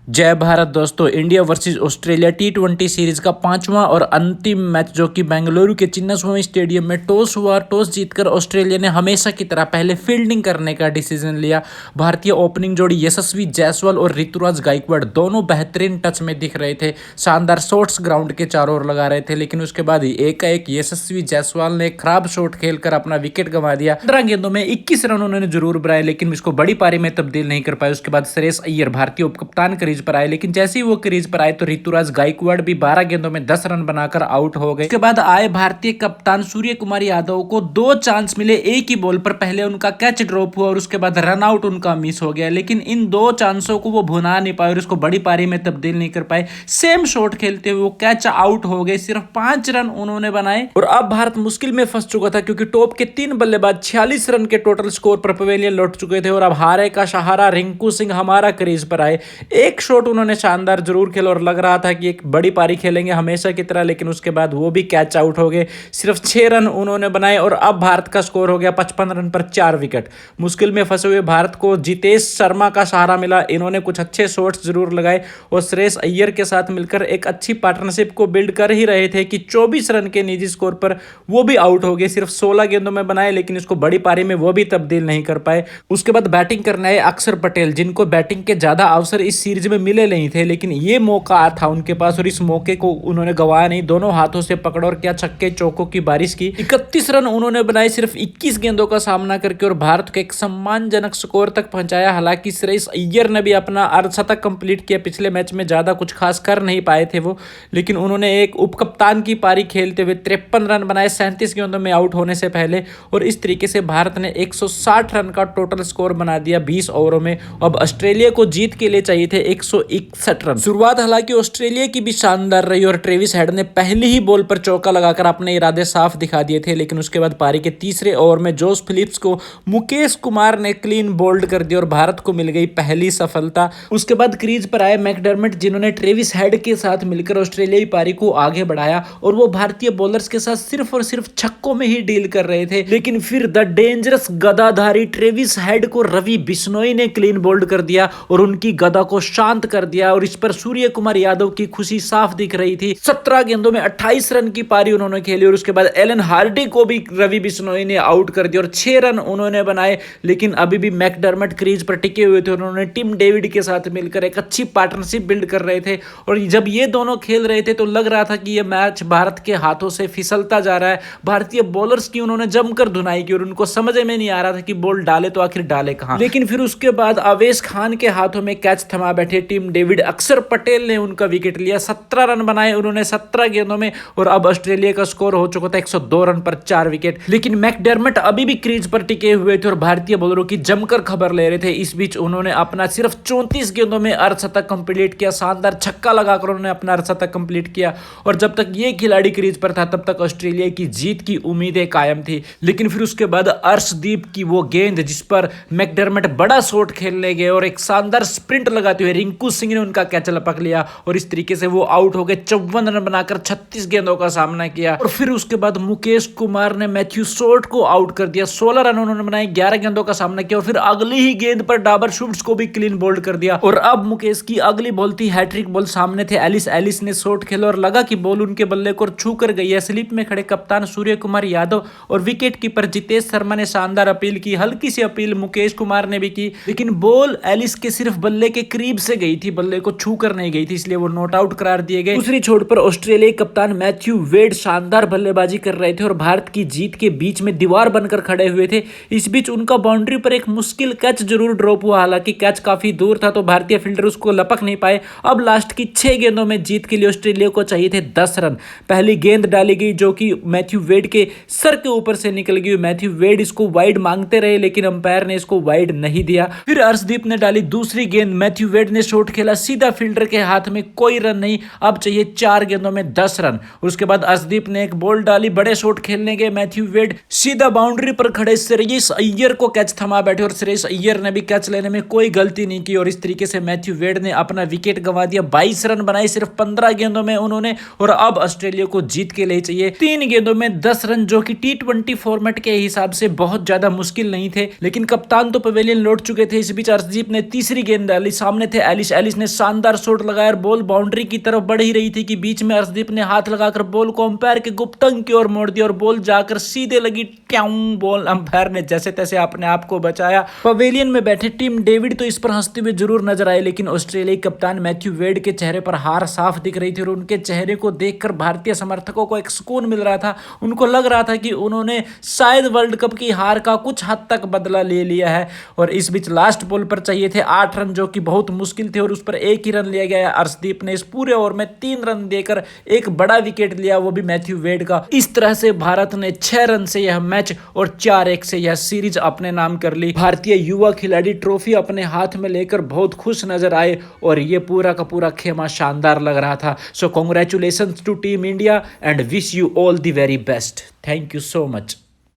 जय भारत दोस्तों। India versus Australia टी20 series का पांचवां और अंतिम मैच जो कि बेंगलुरु के चिन्नास्वामी स्टेडियम में टॉस हुआ। टॉस जीतकर ऑस्ट्रेलिया ने हमेशा की तरह पहले फील्डिंग करने का डिसीजन लिया। भारतीय ओपनिंग जोड़ी यशस्वी जायसवाल और ऋतुराज गायकवाड़ दोनों बेहतरीन टच में दिख रहे थे। शानदार शॉट्स ग्राउंड के चारों ओर लगा रहे थे, लेकिन उसके बाद ही एकाएक यशस्वी जायसवाल ने खराब शॉट खेलकर अपना विकेट गंवा दिया। 15 गेंदों में 21 रन उन्होंने जरूर बनाए, लेकिन इसको बड़ी पारी में तब्दील नहीं कर पाए। उसके बाद श्रेयस अय्यर भारतीय उपकप्तान क्रीज पर आए, लेकिन जैसे ही वो क्रीज पर आए तो ऋतुराज गायकवाड़ भी 12 गेंदों में 10 रन बनाकर आउट हो गए। उसके बाद आए भारतीय कप्तान सूर्य कुमार यादव को 2 चांस मिले एक ही बॉल पर। पहले उनका कैच ड्रॉप हुआ और उसके बाद रन आउट उनका मिस हो गया, लेकिन इन 2 चांसों को वो भुना नहीं पाए और इसको बड़ी पारी में तब्दील नहीं कर पाए। सेम शॉट खेलते हुए वो कैच आउट हो गए। सिर्फ 5 रन उन्होंने बनाए और अब भारत मुश्किल में फंस चुका था, क्योंकि टॉप के 3 बल्लेबाज 46 रन के टोटल स्कोर पर पवेलियन लौट चुके थे और अब हारे का सहारा रिंकू सिंह हमारा क्रीज पर आए। एक शॉट उन्होंने शानदार जरूर खेला और लग रहा था कि एक बड़ी पारी खेलेंगे हमेशा की तरह, लेकिन उसके बाद वो भी कैच आउट हो गए। सिर्फ 6 रन उन्होंने बनाए और अब भारत का स्कोर हो गया 55 रन पर 4 विकेट। मुश्किल में फंसे हुए भारत को जितेश शर्मा का सहारा मिला। इन्होंने कुछ अच्छे शॉट्स जरूर लगाए और श्रेयस अय्यर के साथ मिलकर एक अच्छी पार्टनरशिप को बिल्ड कर ही रहे थे कि 24 रन के निजी स्कोर पर वो भी आउट हो गए। सिर्फ 16 गेंदों में बनाए, लेकिन इसको बड़ी पारी में वो भी तब्दील नहीं कर पाए। उसके बाद बैटिंग करने आए अक्षर पटेल, जिनको बैटिंग के ज्यादा अवसर इस सीरीज में मिले नहीं थे, लेकिन ये मौका था उनके पास और इस मौके को उन्होंने गंवाया नहीं। दोनों हाथों से पकड़ा और क्या छक्के चौकों की बारिश की। 31 रन उन्होंने बनाए सिर्फ 21 गेंदों का सामना करके और भारत को एक सम्मानजनक स्कोर तक पहुंचाया। हालांकि श्रेयस अय्यर ने भी अपना अर्धशतक कंप्लीट किया। पिछले मैच में ज्यादा कुछ खास कर नहीं पाए थे वो, लेकिन उन्होंने एक उपकप्तान की पारी खेलते हुए 53 रन बनाए 37 गेंदों में आउट होने से पहले, और इस तरीके से भारत ने 160 रन का टोटल स्कोर बना दिया 20 ओवरों में। अब ऑस्ट्रेलिया को जीत के लिए चाहिए थे 161 रन। शुरुआत हालांकि ऑस्ट्रेलिया की भी शानदार रही और ट्रेविस हेड ने पहली ही बॉल पर चौका लगाकर अपने इरादे साफ दिखा दिए थे, लेकिन उसके बाद पारी के तीसरे ओवर में जोश फिलिप्स को मुकेश कुमार ने क्लीन बोल्ड कर दिया और भारत को मिल गई पहली सफलता। उसके बाद क्रीज पर आए मैकडर्मिट, जिन्होंने ट्रेविस हेड के साथ मिलकर ऑस्ट्रेलियाई पारी को आगे बढ़ाया और वो भारतीय बॉलर्स के साथ सिर्फ और सिर्फ छक्कों में ही डील कर रहे थे। लेकिन फिर द डेंजरस गदाधारी ट्रेविस हेड को रवि बिश्नोई ने क्लीन बोल्ड कर दिया और उनकी गदा को शांत कर दिया और इस पर सूर्य कुमार यादव की खुशी साफ दिख रही थी। 17 गेंदों में 28 रन की पारी उन्होंने खेली और उसके बाद एलन हार्डी को भी रवि बिश्नोई ने आउट कर दिया और 6 रन उन्होंने बनाए। लेकिन अभी भी मैकडर्मिट क्रीज पर टिके हुए थे। उन्होंने टिम डेविड के साथ मिलकर एक अच्छी पार्टनरशिप बिल्ड कर रहे थे और जब ये दोनों खेल रहे थे तो लग रहा था कि यह मैच भारत के हाथों से फिसलता जा रहा है। भारतीय बॉलर्स की उन्होंने जमकर धुनाई की और उनको समझ में नहीं आ रहा था कि बॉल डाले तो आखिर डाले कहां। लेकिन फिर उसके बाद अवेश खान के हाथों में कैच थमा बैठे टिम डेविड। अक्षर पटेल ने उनका विकेट लिया। 17 रन बनाए उन्होंने 17 गेंदों में और अब ऑस्ट्रेलिया का स्कोर हो चुका था 102 रन पर 4 विकेट। लेकिन मैकडर्मिट अभी भी क्रीज पर टिके हुए थे और भारतीय बॉलरों की जमकर खबर ले रहे थे। इस बीच उन्होंने अपना सिर्फ 34 गेंदों में अर्धशतक कंप्लीट किया। शानदार छक्का लगाकर उन्होंने अपना अर्धशतक कंप्लीट किया और जब तक ये खिलाड़ी क्रीज पर था तब तक ऑस्ट्रेलिया की जीत की उम्मीदें कायम थी। लेकिन फिर उसके बाद अर्शदीप की वो गेंद जिस पर मैकडर्मिट बड़ा शॉट खेलने गए और एक शानदार स्प्रिंट लगाते हुए रिंकू सिंह ने उनका कैच लपक लिया और इस तरीके से वो आउट हो गए। 54 रन बनाकर 36 गेंदों का सामना किया और फिर उसके बाद मुकेश कुमार ने मैथ्यू शॉर्ट को आउट कर दिया। 16 रन उन्होंने बनाए, 11 गेंदों का सामना किया और फिर अगली ही गेंद पर डाबर शुट्स को भी क्लीन बोल्ड कर दिया। और अब मुकेश की अगली बॉल थी हैट्रिक बॉल। सामने थे एलिस ने शॉट खेला और लगा कि बॉल उनके बल्ले को छू कर गई है। स्लिप में खड़े कप्तान सूर्य कुमार यादव और विकेट कीपर जितेश शर्मा ने शानदार अपील की। हल्की सी अपील मुकेश कुमार ने भी की, लेकिन बॉल एलिस के सिर्फ बल्ले के करीब से गई थी, बल्ले को छू कर नहीं गई थी, इसलिए वो नॉट आउट करार दिए गए। दूसरी छोर पर ऑस्ट्रेलियाई कप्तान मैथ्यू वेड शानदार बल्लेबाजी कर रहे थे और भारत की जीत के बीच में दीवार बनकर खड़े हुए थे। इस बीच उनका बाउंड्री पर एक मुश्किल कैच जरूर ड्रॉप हुआ। हालांकि कैच काफी दूर था तो भारतीय फील्डर उसको लपक नहीं पाए। अब लास्ट की 6 गेंदों में जीत के लिए ऑस्ट्रेलिया को चाहिए थे 10 रन। पहली गेंद डाली गई जो कि मैथ्यू वेड के सर के ऊपर से निकल गई। मैथ्यू वेड इसको वाइड मांगते रहे, लेकिन अंपायर ने इसको वाइड नहीं दिया। फिर अर्शदीप ने डाली दूसरी गेंद। मैथ्यू वेड ने शॉट खेला सीधा फील्डर के हाथ में, कोई रन नहीं। अब चाहिए 4 गेंदों में 10 रन। उसके बाद अर्शदीप ने एक बॉल डाली, बड़े शॉट खेलने गए मैथ्यू वेड, सीधा बाउंड्री पर खड़े श्रेयस अय्यर को कैच थमा बैठे और श्रेयस अय्यर ने भी कैच लेने में कोई गलती नहीं की और इस तरीके से मैथ्यू वेड ने अपना विकेट गंवा दिया। 22 रन बनाए सिर्फ 15 गेंदों में उन्होंने और अब ऑस्ट्रेलिया को जीत के लिए चाहिए 3 गेंदों में 10 रन, जो कि टी20 फॉर्मेट के हिसाब से बहुत ज्यादा मुश्किल नहीं थे। लेकिन कप्तान तो पवेलियन लौट चुके थे। इस बीच अर्शदीप ने तीसरी गेंद डाली। सामने थे एलिस ने शानदार शॉट लगाया और बॉल बाउंड्री की तरफ बढ़ ही रही थी कि बीच में अर्शदीप ने हाथ लगाकर बॉल को अंपायर के गुप्तंग की ओर मोड़ दिया और बॉल जाकर सीधे लगी। ट्याऊं, बॉल अंपायर ने जैसे तैसे अपने आप को बचाया। पवेलियन में बैठे टीम डेविड तो इस पर हंसते हुए जरूर नजर आए, लेकिन ऑस्ट्रेलियाई कप्तान मैथ्यू वेड के चेहरे पर हार साफ दिख रही थी और उनके चेहरे को देखकर भारतीय समर्थकों को एक सुकून मिल रहा था। उनको लग रहा था कि उन्होंने शायद वर्ल्ड कप की हार का कुछ हद तक बदला ले लिया है। और इस बीच लास्ट बॉल पर चाहिए थे 8 रन, जो कि बहुत मुश्किल थे, और उस पर 1 ही रन लिया गया। अर्शदीप ने इस पूरे ओवर में 3 रन देकर एक बड़ा विकेट लिया, वो भी मैथ्यू वेड का। इस तरह से भारत ने 6 रन से यह मैच और 4-1 से यह सीरीज अपने नाम कर ली। भारतीय युवा खिलाड़ी ट्रॉफी अपने हाथ में लेकर बहुत खुश नजर आए और ये पूरा का पूरा खेमा शानदार लग रहा था। So congratulations to team India and wish you all the very best. Thank you so much.